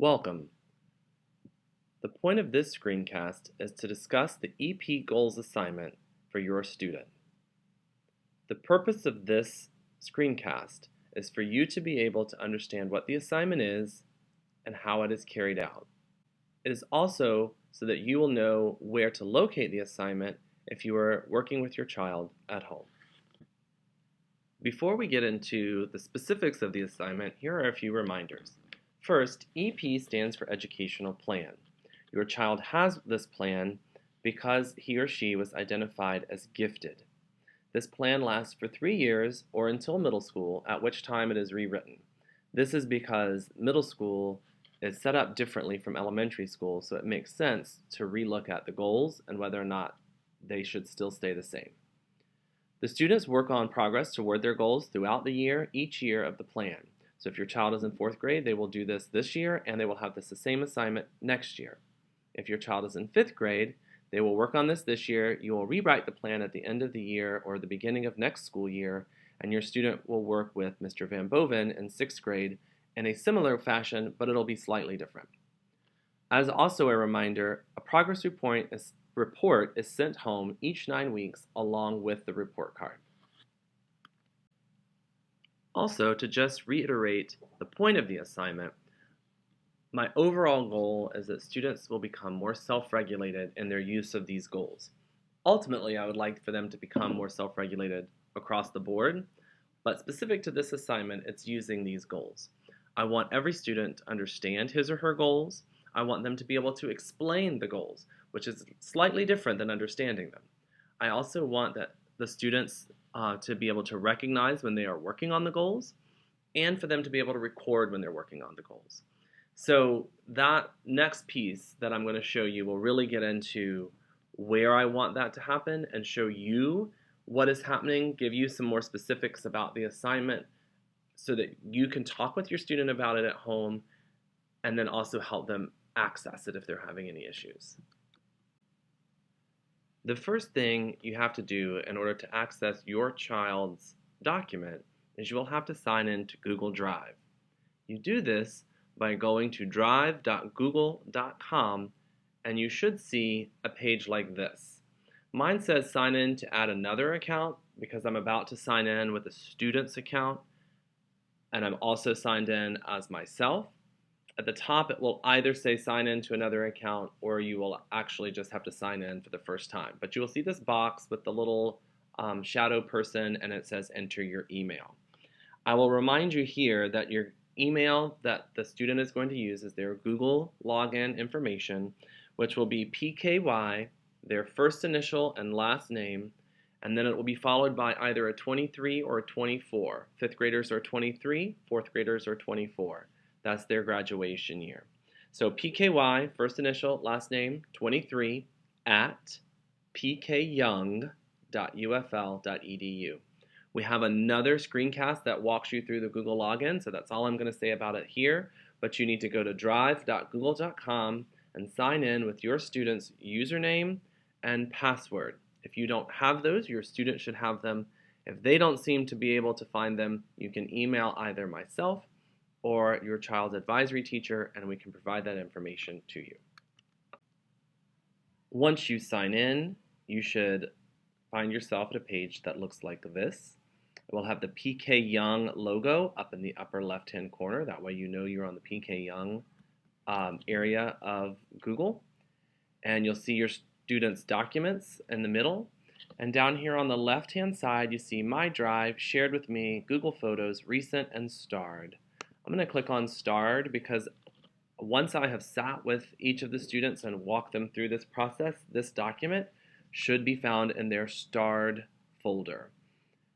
Welcome. The point of this screencast is to discuss the EP Goals assignment for your student. The purpose of this screencast is for you to be able to understand what the assignment is and how it is carried out. It is also so that you will know where to locate the assignment if you are working with your child at home. Before we get into the specifics of the assignment, here are a few reminders. First, EP stands for Educational Plan. Your child has this plan because he or she was identified as gifted. This plan lasts for 3 years or until middle school, at which time it is rewritten. This is because middle school is set up differently from elementary school, so it makes sense to relook at the goals and whether or not they should still stay the same. The students work on progress toward their goals throughout the year, each year of the plan. So if your child is in 4th grade, they will do this year, and they will have the same assignment next year. If your child is in 5th grade, they will work on this year. You will rewrite the plan at the end of the year or the beginning of next school year, and your student will work with Mr. Van Boven in 6th grade in a similar fashion, but it'll be slightly different. As also a reminder, a progress report is sent home each 9 weeks along with the report card. Also, to just reiterate the point of the assignment, my overall goal is that students will become more self-regulated in their use of these goals. Ultimately, I would like for them to become more self-regulated across the board, but specific to this assignment, it's using these goals. I want every student to understand his or her goals. I want them to be able to explain the goals, which is slightly different than understanding them. I also want that the students to be able to recognize when they are working on the goals, and for them to be able to record when they're working on the goals. So that next piece that I'm going to show you will really get into where I want that to happen and show you what is happening, give you some more specifics about the assignment so that you can talk with your student about it at home and then also help them access it if they're having any issues. The first thing you have to do in order to access your child's document is you will have to sign in to Google Drive. You do this by going to drive.google.com and you should see a page like this. Mine says sign in to add another account because I'm about to sign in with a student's account and I'm also signed in as myself. At the top, it will either say sign in to another account or you will actually just have to sign in for the first time. But you will see this box with the little shadow person and it says enter your email. I will remind you here that your email that the student is going to use is their Google login information, which will be PKY, their first initial and last name, and then it will be followed by either a 23 or a 24. 5th graders are 23, 4th graders are 24. That's their graduation year. So PKY, first initial, last name, 23, at pkyoung.ufl.edu. We have another screencast that walks you through the Google login, so that's all I'm going to say about it here. But you need to go to drive.google.com and sign in with your student's username and password. If you don't have those, your student should have them. If they don't seem to be able to find them, you can email either myself or your child's advisory teacher, and we can provide that information to you. Once you sign in, you should find yourself at a page that looks like this. It will have the PK Young logo up in the upper left-hand corner. That way you know you're on the PK Young area of Google. And you'll see your students' documents in the middle. And down here on the left-hand side, you see My Drive, Shared with Me, Google Photos, Recent, and Starred. I'm going to click on Starred because once I have sat with each of the students and walked them through this process, this document should be found in their Starred folder.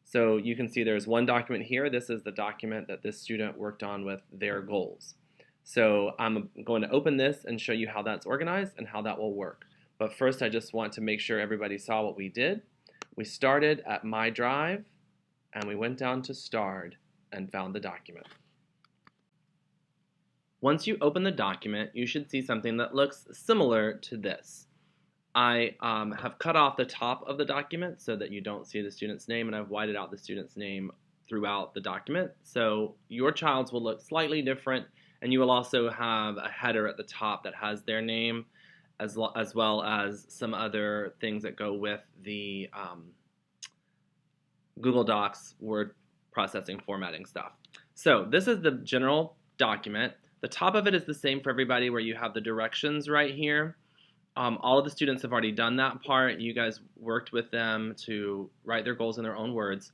So you can see there's one document here. This is the document that this student worked on with their goals. So I'm going to open this and show you how that's organized and how that will work. But first I just want to make sure everybody saw what we did. We started at My Drive and we went down to Starred and found the document. Once you open the document, you should see something that looks similar to this. I have cut off the top of the document so that you don't see the student's name, and I've whited out the student's name throughout the document. So your child's will look slightly different And you will also have a header at the top that has their name, as well as some other things that go with the Google Docs word processing formatting stuff. So this is the general document. The top of it is the same for everybody, where you have the directions right here. All of the students have already done that part. You guys worked with them to write their goals in their own words.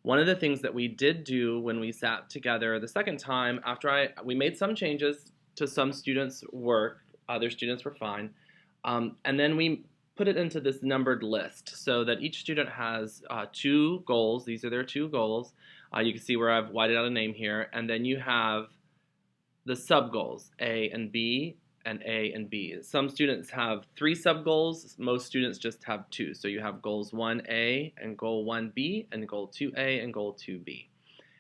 One of the things that we did do when we sat together the second time, after we made some changes to some students' work, other students were fine, and then we put it into this numbered list so that each student has 2 goals. These are their 2 goals. You can see where I've whited out a name here, and then you have the sub-goals, A and B, and A and B. Some students have 3 sub-goals. Most students just have 2. So you have goals 1A and goal 1B, and goal 2A and goal 2B.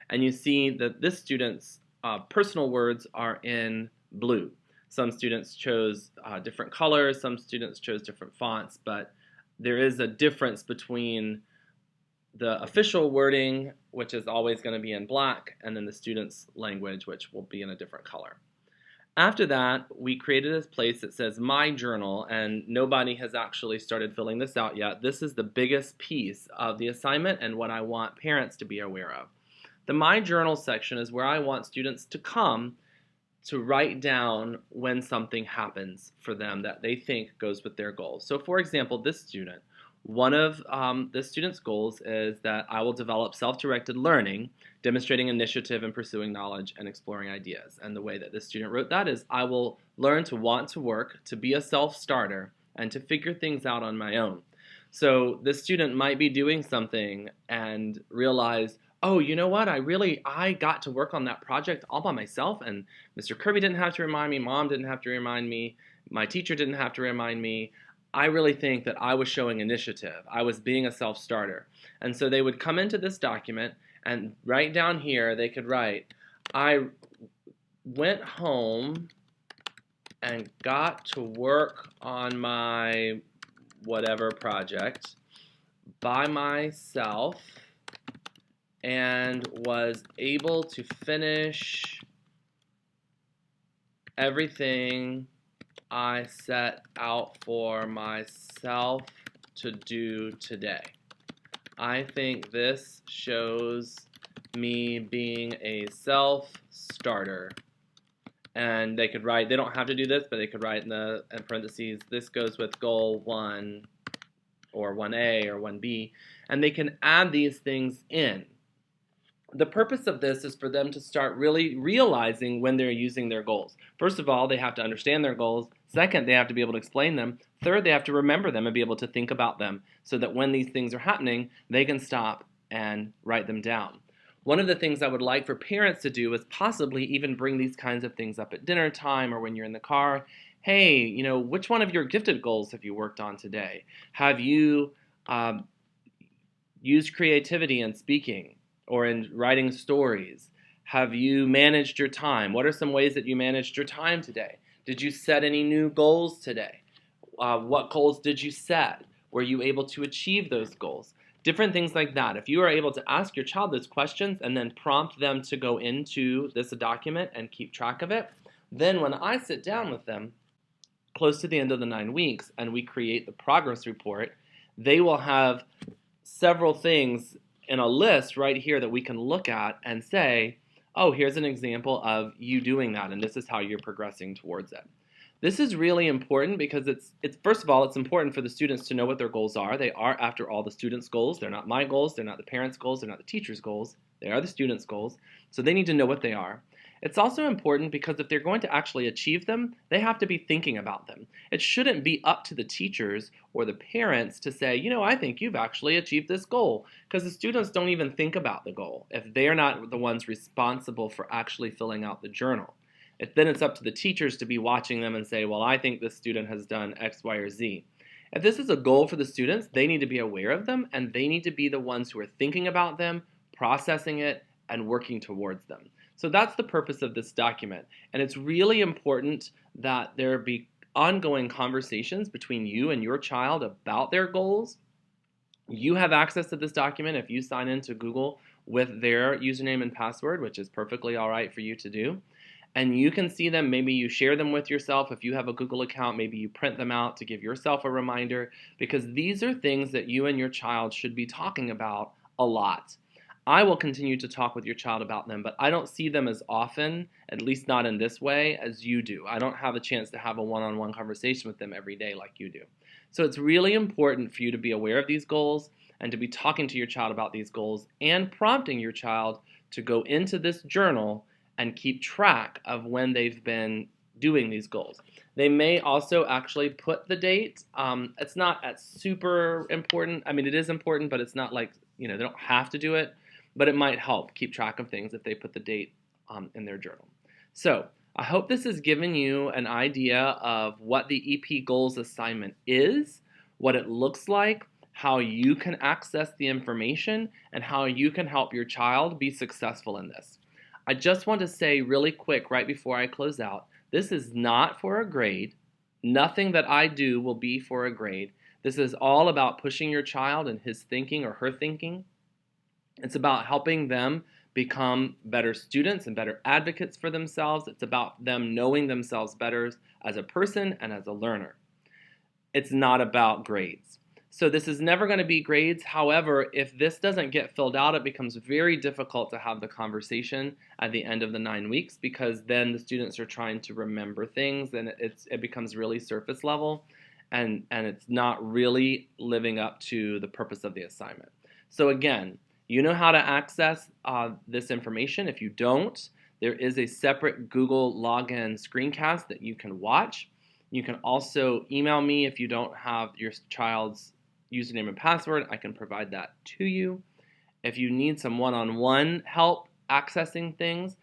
And you see that this student's personal words are in blue. Some students chose different colors, some students chose different fonts, but there is a difference between the official wording, which is always going to be in black, and then the student's language, which will be in a different color. After that, we created a place that says My Journal, and nobody has actually started filling this out yet. This is the biggest piece of the assignment and what I want parents to be aware of. The My Journal section is where I want students to come to write down when something happens for them that they think goes with their goals. So for example, this student, one of this student's goals is that I will develop self-directed learning, demonstrating initiative and pursuing knowledge and exploring ideas. And the way that this student wrote that is, I will learn to want to work, to be a self-starter, and to figure things out on my own. So this student might be doing something and realize, oh, you know what, I got to work on that project all by myself, and Mr. Kirby didn't have to remind me, Mom didn't have to remind me, my teacher didn't have to remind me. I really think that I was showing initiative. I was being a self-starter. And so they would come into this document, and right down here they could write, I went home and got to work on my whatever project by myself and was able to finish everything I set out for myself to do today. I think this shows me being a self-starter. And they could write, they don't have to do this, but they could write in parentheses, this goes with goal 1 or 1A or 1B, and they can add these things in. The purpose of this is for them to start really realizing when they're using their goals. First of all, they have to understand their goals. Second, they have to be able to explain them. Third, they have to remember them and be able to think about them so that when these things are happening, they can stop and write them down. One of the things I would like for parents to do is possibly even bring these kinds of things up at dinner time or when you're in the car. Hey, you know, which one of your gifted goals have you worked on today? Have you used creativity in speaking or in writing stories? Have you managed your time? What are some ways that you managed your time today? Did you set any new goals today? What goals did you set? Were you able to achieve those goals? Different things like that. If you are able to ask your child those questions and then prompt them to go into this document and keep track of it, then when I sit down with them close to the end of the 9 weeks and we create the progress report, they will have several things in a list right here that we can look at and say, oh, here's an example of you doing that, and this is how you're progressing towards it. This is really important because it's first of all, it's important for the students to know what their goals are. They are, after all, the students' goals. They're not my goals. They're not the parents' goals. They're not the teacher's goals. They are the students' goals. So they need to know what they are. It's also important because if they're going to actually achieve them, they have to be thinking about them. It shouldn't be up to the teachers or the parents to say, you know, I think you've actually achieved this goal, because the students don't even think about the goal if they're not the ones responsible for actually filling out the journal. Then it's up to the teachers to be watching them and say, well, I think this student has done X, Y, or Z. If this is a goal for the students, they need to be aware of them, and they need to be the ones who are thinking about them, processing it, and working towards them. So that's the purpose of this document. And it's really important that there be ongoing conversations between you and your child about their goals. You have access to this document if you sign into Google with their username and password, which is perfectly all right for you to do. and you can see them. Maybe you share them with yourself. If you have a Google account, maybe you print them out to give yourself a reminder, because these are things that you and your child should be talking about a lot. I will continue to talk with your child about them, but I don't see them as often, at least not in this way, as you do. I don't have a chance to have a one-on-one conversation with them every day like you do. So it's really important for you to be aware of these goals and to be talking to your child about these goals and prompting your child to go into this journal and keep track of when they've been doing these goals. They may also actually put the date. It's not as super important. I mean, it is important, but it's not like, they don't have to do it, but it might help keep track of things if they put the date in their journal. So I hope this has given you an idea of what the EP Goals assignment is, what it looks like, how you can access the information, and how you can help your child be successful in this. I just want to say really quick right before I close out, this is not for a grade. Nothing that I do will be for a grade. This is all about pushing your child and his thinking or her thinking. It's about helping them become better students and better advocates for themselves. It's about them knowing themselves better as a person and as a learner. It's not about grades. So this is never going to be grades. However, if this doesn't get filled out, it becomes very difficult to have the conversation at the end of the 9 weeks, because then the students are trying to remember things and it becomes really surface level, and it's not really living up to the purpose of the assignment. So again, you know how to access this information. If you don't, there is a separate Google login screencast that you can watch. You can also email me if you don't have your child's username and password. I can provide that to you. If you need some one-on-one help accessing things,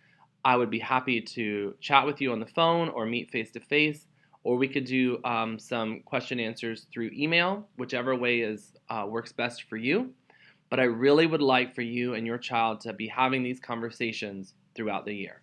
I would be happy to chat with you on the phone or meet face-to-face, or we could do some question answers through email, whichever way works best for you. But I really would like for you and your child to be having these conversations throughout the year.